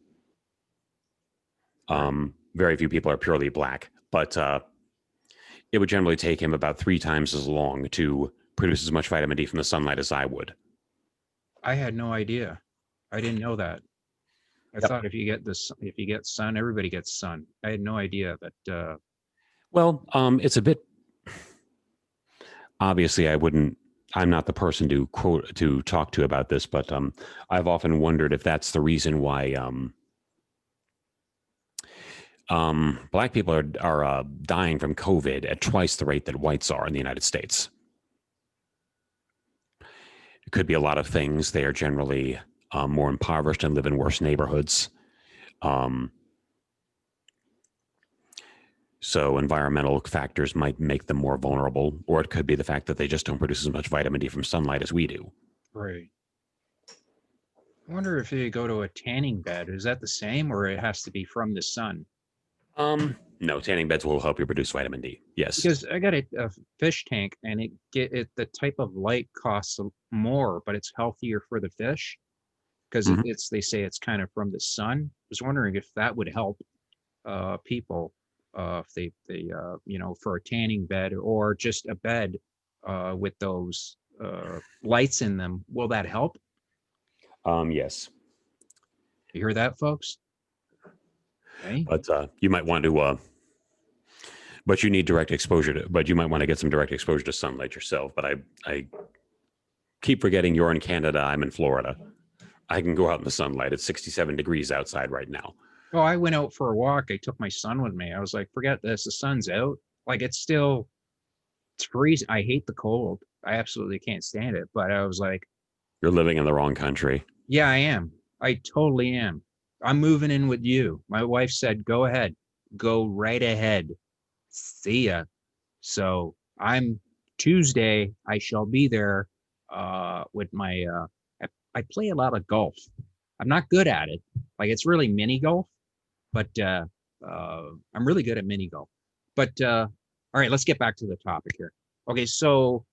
Right. Very few people are purely black, but it would generally take him about 3 times as long to produce as much vitamin D from the sunlight as I would. I had no idea. I didn't know that. I Yep. thought if you get sun, everybody gets sun. I had no idea that. Well, it's a bit obviously I wouldn't. I'm not the person to talk to about this, but I've often wondered if that's the reason why black people are dying from COVID at twice the rate that whites are in the United States. It could be a lot of things. They are generally more impoverished and live in worse neighborhoods. Um, so environmental factors might make them more vulnerable, or it could be the fact that they just don't produce as much vitamin D from sunlight as we do. Right. I wonder if you go to a tanning bed, is that the same, or it has to be from the sun? No, tanning beds will help you produce vitamin D. Yes. Because I got a fish tank, and the type of light costs more, but it's healthier for the fish because Mhm. they say it's kind of from the sun. I was wondering if that would help people. if they for a tanning bed or just a bed with those lights in them, will that help? Yes, You hear that, folks? Okay. but you might want to. But you need direct exposure to. But you might want to get some direct exposure to sunlight yourself. But I keep forgetting you're in Canada. I'm in Florida. I can go out in the sunlight. It's 67 degrees outside right now. Oh, I went out for a walk. I took my son with me. I was like, forget this. The sun's out. Like it's freezing. I hate the cold. I absolutely can't stand it. But I was like, You're living in the wrong country. yeah, I am. I totally am. I'm moving in with you. My wife said, go ahead, go right ahead. See ya. So I'm Tuesday. I shall be there with my. I play a lot of golf. I'm not good at it. Like it's really mini golf, but I'm really good at mini golf. But all right, let's get back to the topic here. Okay, so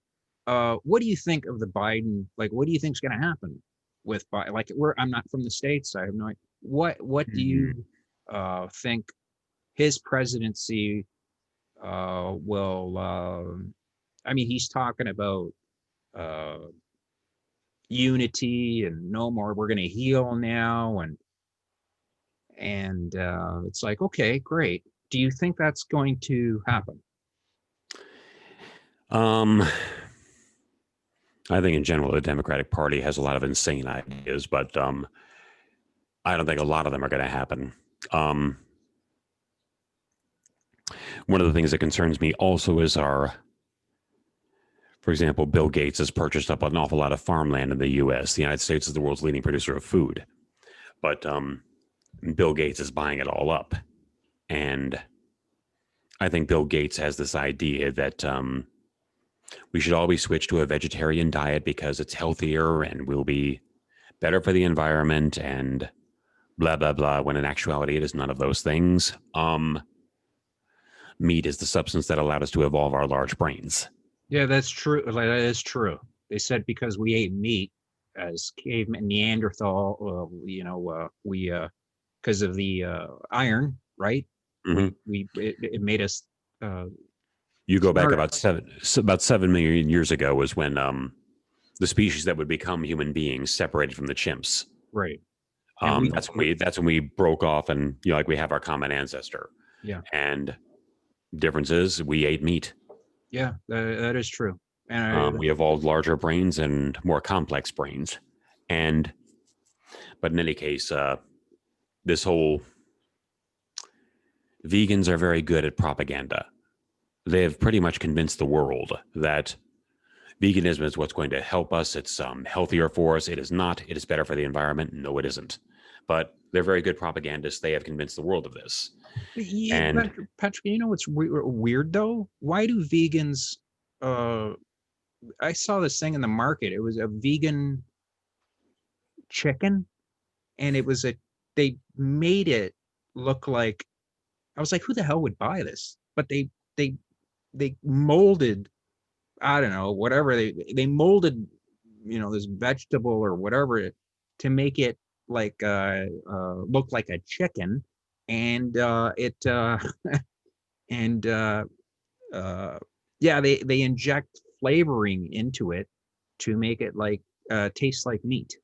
what do you think of the Biden? Like, what do you think is going to happen with Biden? Like, I'm not from the states. I have no idea. What do Mm-hmm. you think his presidency will? I mean, he's talking about uh, unity and no more. We're going to heal now, and it's like, okay, great. Do you think that's going to happen? Um, I think in general the Democratic Party has a lot of insane ideas, but I don't think a lot of them are going to happen. Um, One of the things that concerns me also is for example, Bill Gates has purchased up an awful lot of farmland in the U.S. The United States is the world's leading producer of food, but Bill Gates is buying it all up, and I think Bill Gates has this idea that we should always switch to a vegetarian diet because it's healthier and will be better for the environment and blah blah blah. When in actuality, it is none of those things. Meat is the substance that allowed us to evolve our large brains. Yeah, that's true. Like, that is true. They said because we ate meat as cavemen, Neanderthal, we because of the iron, right? Mm-hmm. It made us You go back smart, about 7 million years ago was when the species that would become human beings separated from the chimps. right? And we, That's when we broke off, and like we have our common ancestor. yeah, And difference is we ate meat. yeah, that is true. And We evolved larger brains and more complex brains. And but in any case, this whole vegans are very good at propaganda. They have pretty much convinced the world that veganism is what's going to help us. It's healthier for us. It is not. It is better for the environment. No, it isn't. But they're very good propagandists. They have convinced the world of this. And Patrick, you know what's weird though? Why do vegans? Uh, I saw this thing in the market. It was a vegan chicken, and it was a they made it look like I was like, who the hell would buy this? But they they molded, I don't know, whatever they molded, this vegetable or whatever to make it like look like a chicken, and it and uh yeah, they inject flavoring into it to make it like taste like meat.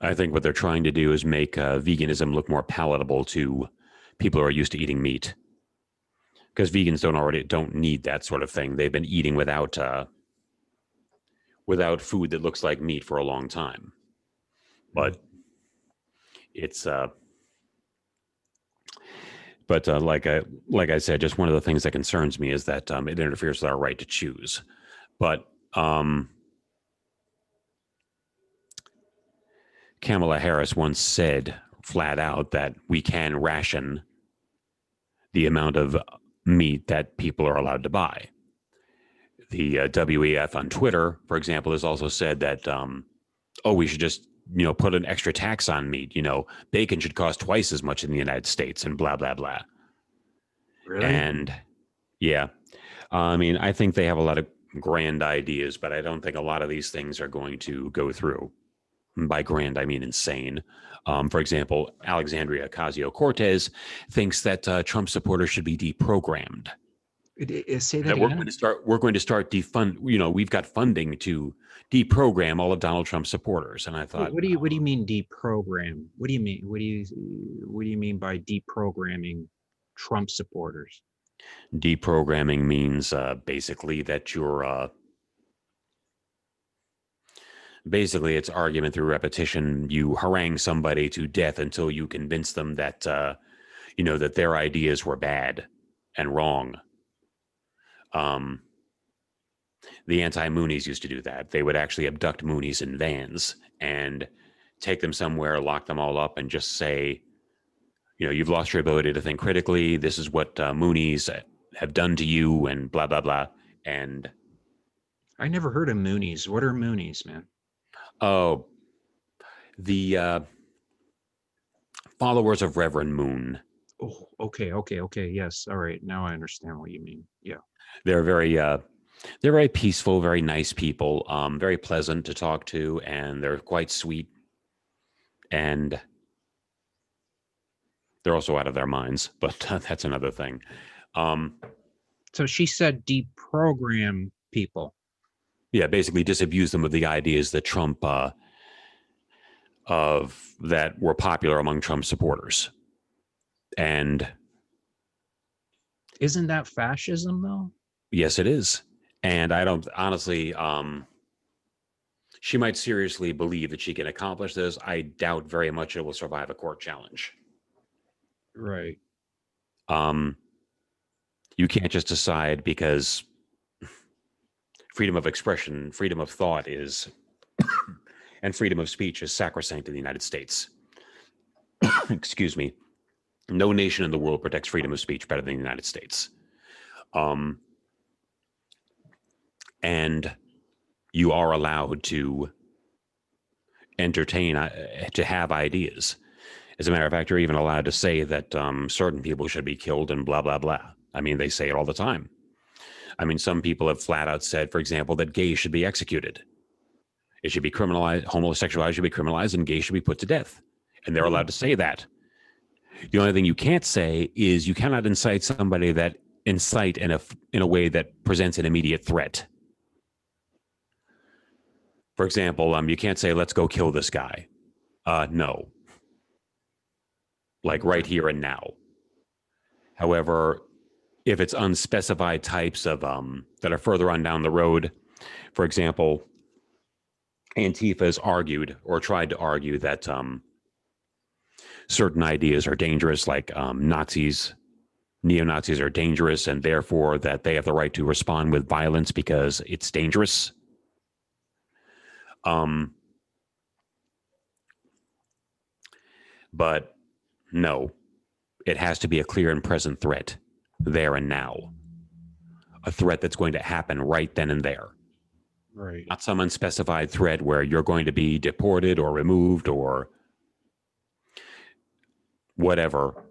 I think what they're trying to do is make veganism look more palatable to people who are used to eating meat, because vegans don't need that sort of thing. They've been eating without food that looks like meat for a long time. But it's like I said, just one of the things that concerns me is that it interferes with our right to choose. But Kamala Harris once said flat out that we can ration the amount of meat that people are allowed to buy. The WEF on Twitter, for example, has also said that, we should just, put an extra tax on meat. Bacon should cost twice as much in the United States and blah, blah, blah. Really? And yeah, I mean, I think they have a lot of grand ideas, but I don't think a lot of these things are going to go through. By grand, I mean insane. For example, Alexandria Ocasio-Cortez thinks that Trump supporters should be deprogrammed. Say that That again. we're going to start defund. We've got funding to deprogram all of Donald Trump's supporters. And I thought, What do you mean deprogram? What do you mean? What do you mean by deprogramming Trump supporters? deprogramming means basically that you're basically it's argument through repetition. You harangue somebody to death until you convince them that that their ideas were bad and wrong. The anti-Moonies used to do that. They would actually abduct Moonies in vans and take them somewhere, lock them all up, and just say, you've lost your ability to think critically. This is what Moonies have done to you, and blah blah blah. And I never heard of Moonies. What are Moonies, man? oh, the followers of Reverend Moon. Oh, okay. Yes, all right. Now I understand what you mean. Yeah. They're very peaceful, very nice people, very pleasant to talk to, and they're quite sweet. And they're also out of their minds, but that's another thing. So she said deprogram people. Yeah, basically disabuse them of the ideas that Trump that were popular among Trump supporters. And isn't that fascism though? Yes, it is. And I don't honestly, she might seriously believe that she can accomplish this. I doubt very much it will survive a court challenge. Right. You can't just decide because freedom of expression, freedom of thought is, and freedom of speech is sacrosanct in the United States. Excuse me. No nation in the world protects freedom of speech better than the United States. And you are allowed to entertain, to have ideas. As a matter of fact, you're even allowed to say that certain people should be killed and blah, blah, blah. I mean, they say it all the time. I mean, some people have flat out said, for example, that gays should be executed. It should be criminalized, homosexuality should be criminalized, and gays should be put to death. And they're allowed to say that. The only thing you can't say is you cannot incite somebody that incite in a way that presents an immediate threat. For example, you can't say, let's go kill this guy. No. Like right here and now. However, if it's unspecified types of that are further on down the road, for example, Antifa has argued or tried to argue that certain ideas are dangerous, like neo-Nazis are dangerous, and therefore that they have the right to respond with violence because it's dangerous. But no, it has to be a clear and present threat there and now. A threat that's going to happen right then and there. Right. Not some unspecified threat where you're going to be deported or removed or whatever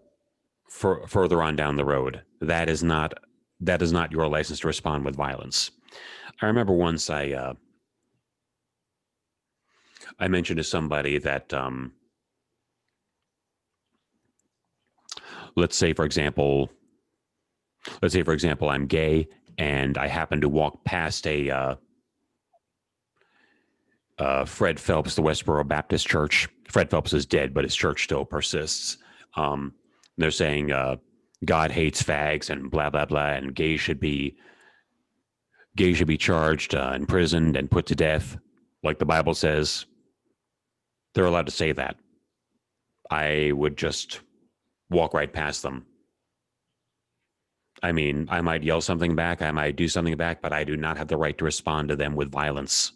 further on down the road. That is not your license to respond with violence. I remember once I mentioned to somebody that let's say for example I'm gay and I happen to walk past a Fred Phelps, the Westboro Baptist Church. Fred Phelps is dead, but his church still persists. They're saying God hates fags and blah blah blah, and gays should be charged, imprisoned, and put to death, like the Bible says. They're allowed to say that. I would just walk right past them. I mean, I might yell something back, I might do something back, but I do not have the right to respond to them with violence.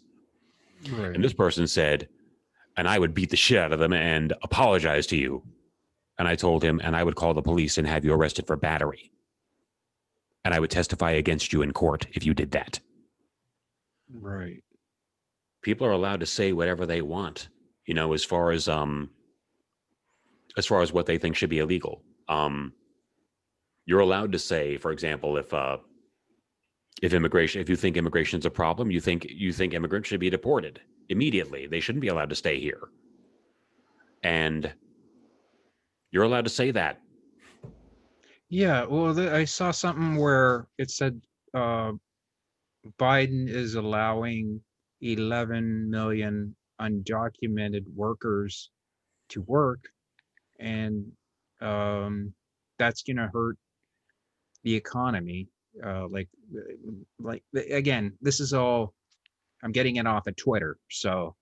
Right. And this person said, and I would beat the shit out of them and apologize to you. And I told him, and I would call the police and have you arrested for battery. And I would testify against you in court if you did that. Right. People are allowed to say whatever they want, as far as what they think should be illegal. You're allowed to say, for example, if If you think immigration is a problem, you think immigrants should be deported immediately. They shouldn't be allowed to stay here. And you're allowed to say that. Yeah, well, I saw something where it said uh, Biden is allowing 11 million undocumented workers to work, and um, that's going to hurt the economy. Again, this is all I'm getting it off of Twitter, so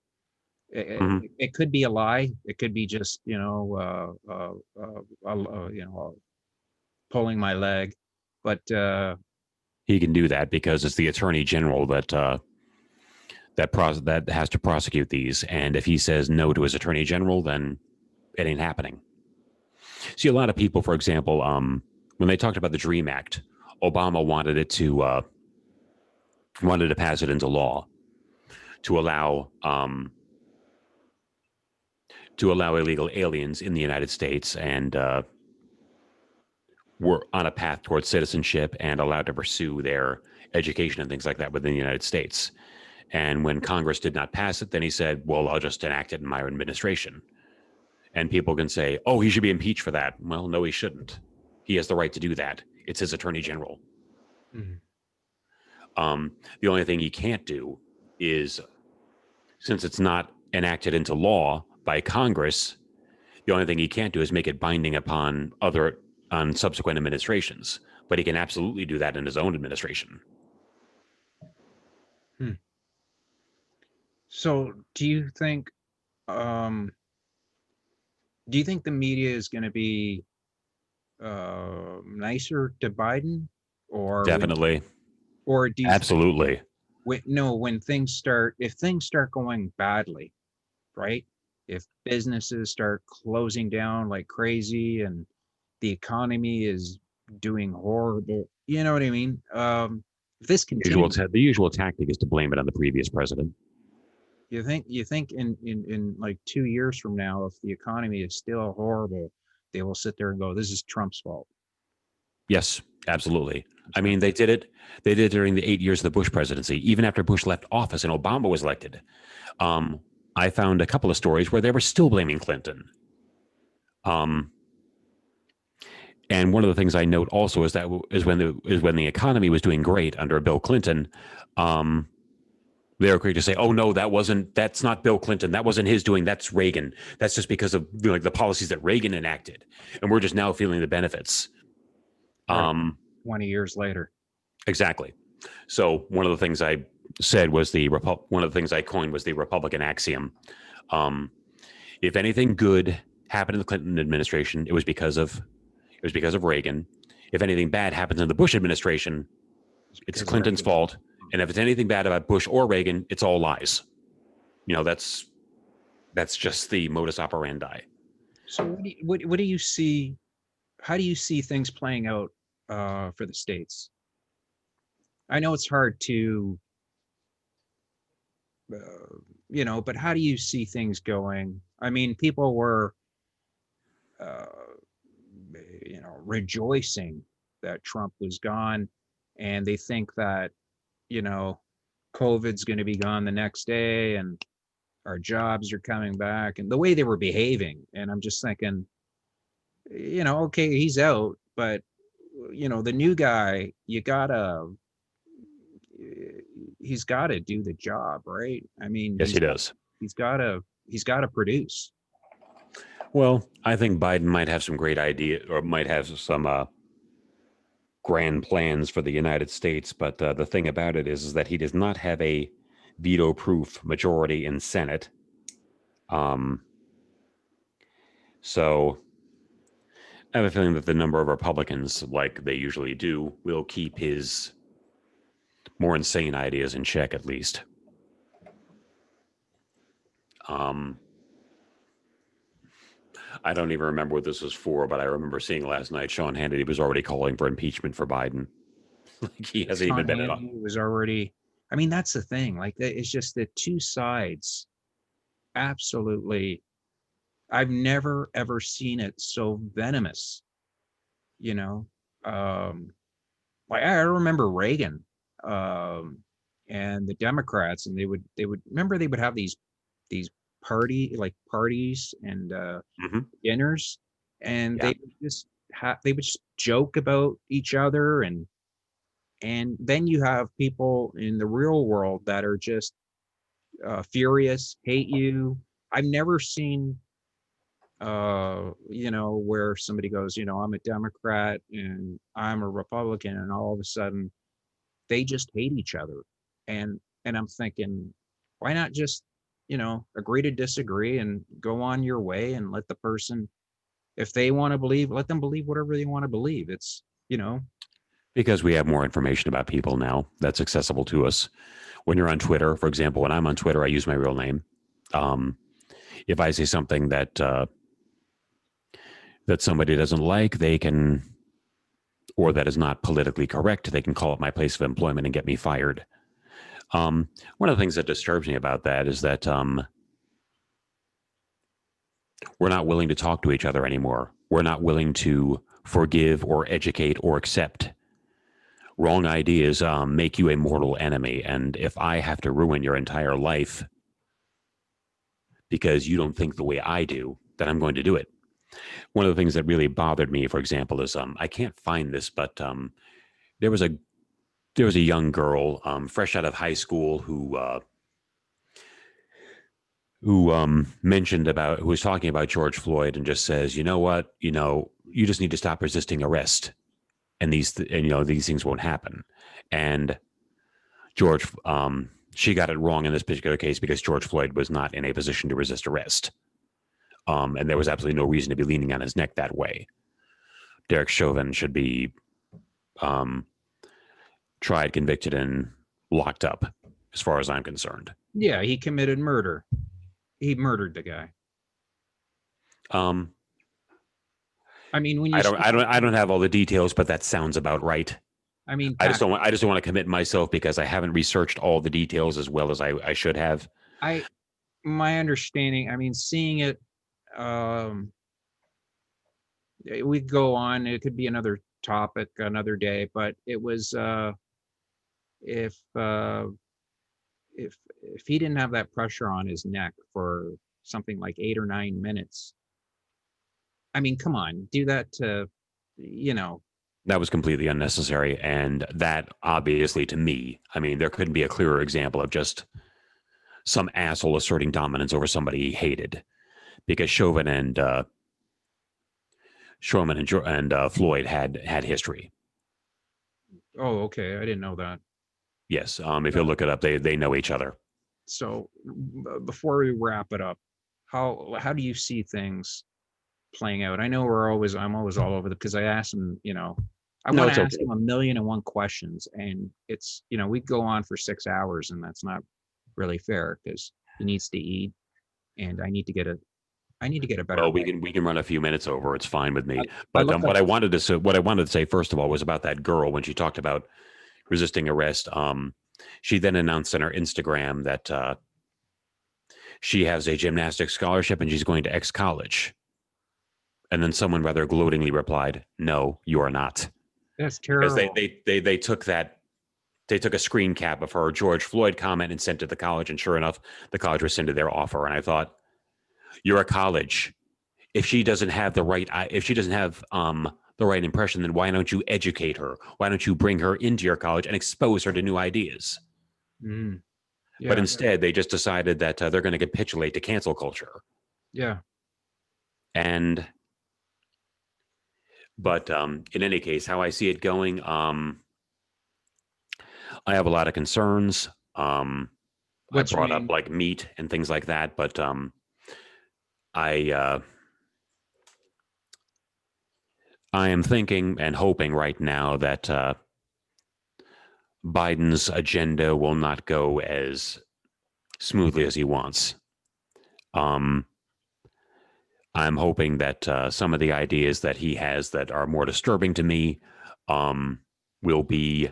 Mhm. it could be a lie. It could be just pulling my leg, but He can do that because it's the attorney general that has to prosecute these. And if he says no to his attorney general, then it ain't happening. See, a lot of people, for example, when they talked about the Dream Act, Obama wanted to pass it into law to allow illegal aliens in the United States, and were on a path towards citizenship and allowed to pursue their education and things like that within the United States. And when Congress did not pass it, then he said, well, I'll just enact it in my administration. And people can say, oh, he should be impeached for that. Well, no, he shouldn't. He has the right to do that. It's his attorney general. Mhm. The only thing he can't do is, since it's not enacted into law by Congress, the only thing he can't do is make it binding on subsequent administrations. But he can absolutely do that in his own administration. Hmm. So um, do you think the media is going to be nicer to Biden, or Definitely. do you think Absolutely. when things start, if things start going badly, right? If businesses start closing down like crazy and the economy is doing horrible, you know what I mean? If this continues, The usual tactic is to blame it on the previous president. you think in like 2 years from now, if the economy is still horrible, they will sit there and go, "This is Trump's fault." Yes, absolutely. It's I gonna, mean, they did it. They did it during the 8 years of the Bush presidency, even after Bush left office and Obama was elected. Um, I found a couple of stories where they were still blaming Clinton. Um, and one of the things I note also is when the economy was doing great under Bill Clinton. Um, they were quick to say, "Oh no, that's not Bill Clinton. That wasn't his doing. That's Reagan. That's just because of like the policies that Reagan enacted, and we're just now feeling the benefits." right. Um, 20 years later. exactly. So one of the things I said was one of the things I coined was the Republican axiom. Um, if anything good happened in the Clinton administration, it was because of Reagan. If anything bad happens in the Bush administration, It's it's because of Clinton's Reagan. fault. And if it's anything bad about Bush or Reagan, it's all lies. That's just the modus operandi. So what do you see? How do you see things playing out for the states? I know it's hard to, but how do you see things going? I mean, people were, uh, rejoicing that Trump was gone, and they think that, you know, COVID's going to be gone the next day, and our jobs are coming back, and the way they were behaving. And I'm just thinking, okay, he's out, but the new guy, he's gotta do the job, right? I mean, Yes, he does. he's gotta produce. Well, I think Biden might have some great idea or might have some grand plans for the United States, but the thing about it is that he does not have a veto-proof majority in Senate. Um, so I have a feeling that the number of Republicans, like they usually do, will keep his more insane ideas in check at least. Um, I don't even remember what this was for, but I remember seeing last night Sean Hannity was already calling for impeachment for Biden. Like he hasn't Sean even been at all. Hannity was already. I mean, that's the thing. Like, it's just the two sides. Absolutely, I've never ever seen it so venomous. You know, um, like I remember Reagan. um, and the Democrats, and they would remember they would have these parties and Hmm. dinners, and Yeah. they would just joke about each other, and then you have people in the real world that are just furious, hate you. I've never seen where somebody goes, I'm a Democrat and I'm a Republican, and all of a sudden they just hate each other. And I'm thinking, why not just, agree to disagree and go on your way and let the person, if they want to believe, let them believe whatever they want to believe. It's, Because we have more information about people now that's accessible to us. When you're on Twitter, for example, when I'm on Twitter, I use my real name. Um, if I say something that somebody doesn't like, they can, or that is not politically correct, they can call up my place of employment and get me fired. One of the things that disturbs me about that is that we're not willing to talk to each other anymore. We're not willing to forgive or educate or accept. Wrong ideas make you a mortal enemy. And if I have to ruin your entire life because you don't think the way I do, then I'm going to do it. One of the things that really bothered me, for example, is I can't find this, but there was a young girl fresh out of high school who mentioned about who was talking about George Floyd and just says, you know what, you just need to stop resisting arrest, and these things won't happen. And George, she got it wrong in this particular case because George Floyd was not in a position to resist arrest, and there was absolutely no reason to be leaning on his neck that way. Derek Chauvin should be um, tried, convicted, and locked up, as far as I'm concerned. yeah, he committed murder. He murdered the guy. Um, I mean, when you see, I don't have all the details, but that sounds about right. I mean, Pat, I just don't want to commit myself because I haven't researched all the details as well as I should have. I, my understanding, I mean, seeing it, um, we go on, it could be another topic another day, but it was, if, uh, if he didn't have that pressure on his neck for something like 8 or 9 minutes, I mean, come on, do that to, you know, That was completely unnecessary, and that obviously, to me, I mean, there couldn't be a clearer example of just some asshole asserting dominance over somebody he hated. Because Chauvin and Floyd had history. oh, okay, I didn't know that. Yes, if you look it up, they know each other. So before we wrap it up, how do you see things playing out? I know I'm always all over because I ask him, I No, want to it's ask okay. him a million and one questions, and it's, we go on for 6 hours, and that's not really fair because he needs to eat, and I need to get a better Well, life. we can run a few minutes over. It's fine with I, me. I But looked up, what I wanted to say first of all was about that girl when she talked about resisting arrest. She then announced on her Instagram that she has a gymnastics scholarship and she's going to X college. And then someone rather gloatingly replied, "No, you are not," that's because terrible. they took that they took a screen cap of her George Floyd comment and sent it to the college, and sure enough, the college rescinded their offer. And I thought, you're a college. If she doesn't have the right impression, then why don't you educate her? Why don't you bring her into your college and expose her to new ideas? Mm, But yeah, instead, they just decided that they're going to capitulate to cancel culture. yeah. And but in any case, how I see it going, I have a lot of concerns. I What's brought up main? like meat and things like that, but I I am thinking and hoping right now that Biden's agenda will not go as smoothly as he wants. Um, I'm hoping that some of the ideas that he has that are more disturbing to me um, will be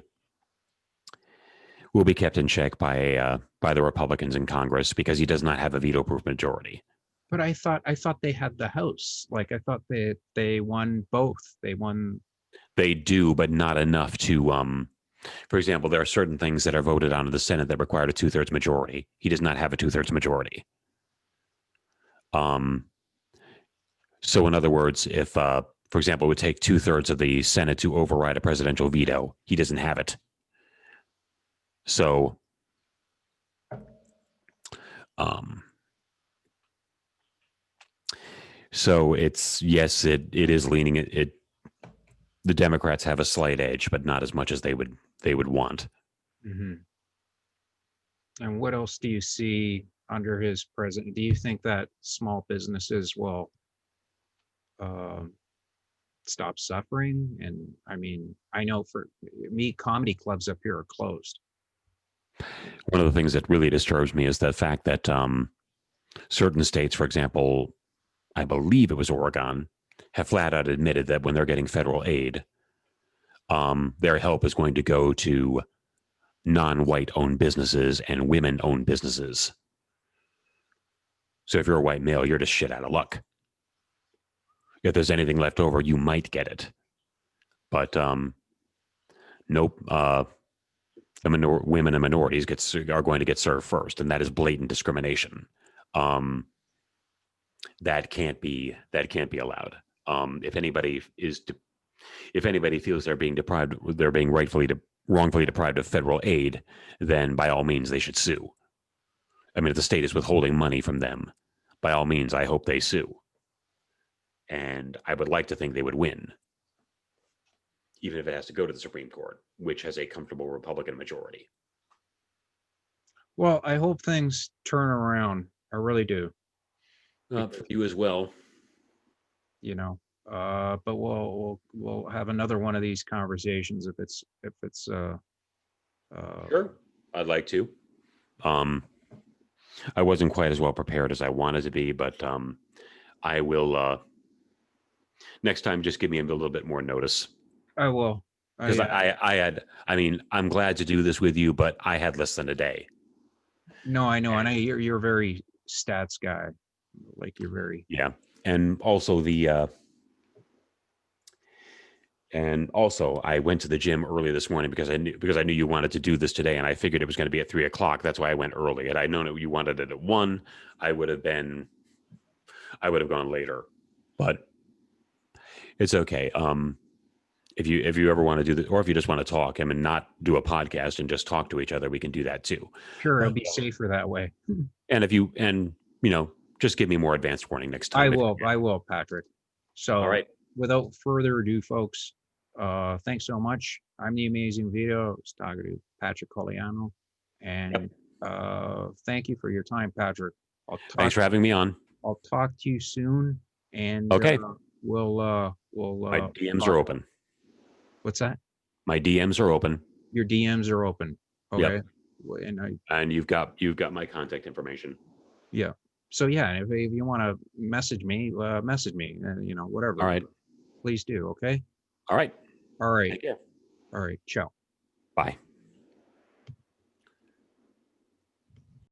kept in check by the Republicans in Congress because he does not have a veto-proof majority. But I thought they had the House. Like I thought they won both. They won. They do, but not enough to. For example, there are certain things that are voted on in the Senate that require a 2/3 majority. He does not have a 2/3 majority. Um, so, in other words, if, for example, it would take 2/3 of the Senate to override a presidential veto, he doesn't have it. So, um, it's yes, it is leaning it. The Democrats have a slight edge, but not as much as they would want. Mm-hmm. And what else do you see under his president? Do you think that small businesses will um, stop suffering? And I mean, I know for me, comedy clubs up here are closed. One of the things that really disturbs me is the fact that certain states, for example, I believe it was Oregon, have flat out admitted that when they're getting federal aid, their help is going to go to non-white owned businesses and women owned businesses. So if you're a white male, you're just shit out of luck. If there's anything left over, you might get it. But nope. Women and minorities are going to get served first, and that is blatant discrimination. Um, that can't be allowed. If anybody feels they're being wrongfully deprived of federal aid, then by all means they should sue. I mean, if the state is withholding money from them, by all means, I hope they sue. And I would like to think they would win, even if it has to go to the Supreme Court, which has a comfortable Republican majority. Well, I hope things turn around. I really do. For you as well. You know, but we'll have another one of these conversations if it's Sure, I'd like to. I wasn't quite as well prepared as I wanted to be, but I will. Next time, just give me a little bit more notice. I will. Because I had. I mean, I'm glad to do this with you, but I had less than a day. No, I know, and you're a very stats guy. Like you're very. Yeah, and also I went to the gym early this morning because I knew you wanted to do this today, and I figured it was going to be at 3:00. That's why I went early. Had I known that you wanted it at 1, I would have gone later. But it's okay. If you ever want to do this, or if you just want to talk, I mean, not do a podcast and just talk to each other, we can do that too. Sure, it'll be safer that way. And just give me more advanced warning next time. I will, Patrick. So, all right. Without further ado, folks, thanks so much. I'm the Amazing Vito. I was talking to Patrick Colliano, and thank you for your time, Patrick. Thanks for having me on. I'll talk to you soon, and okay, we'll. My DMs are open. What's that? My DMs are open. Your DMs are open. Okay. Yep. And you've got my contact information. Yeah. So yeah, if you want to message me, whatever. All right. Please do. Okay. All right. All right. Thank you. All right. Ciao. Bye.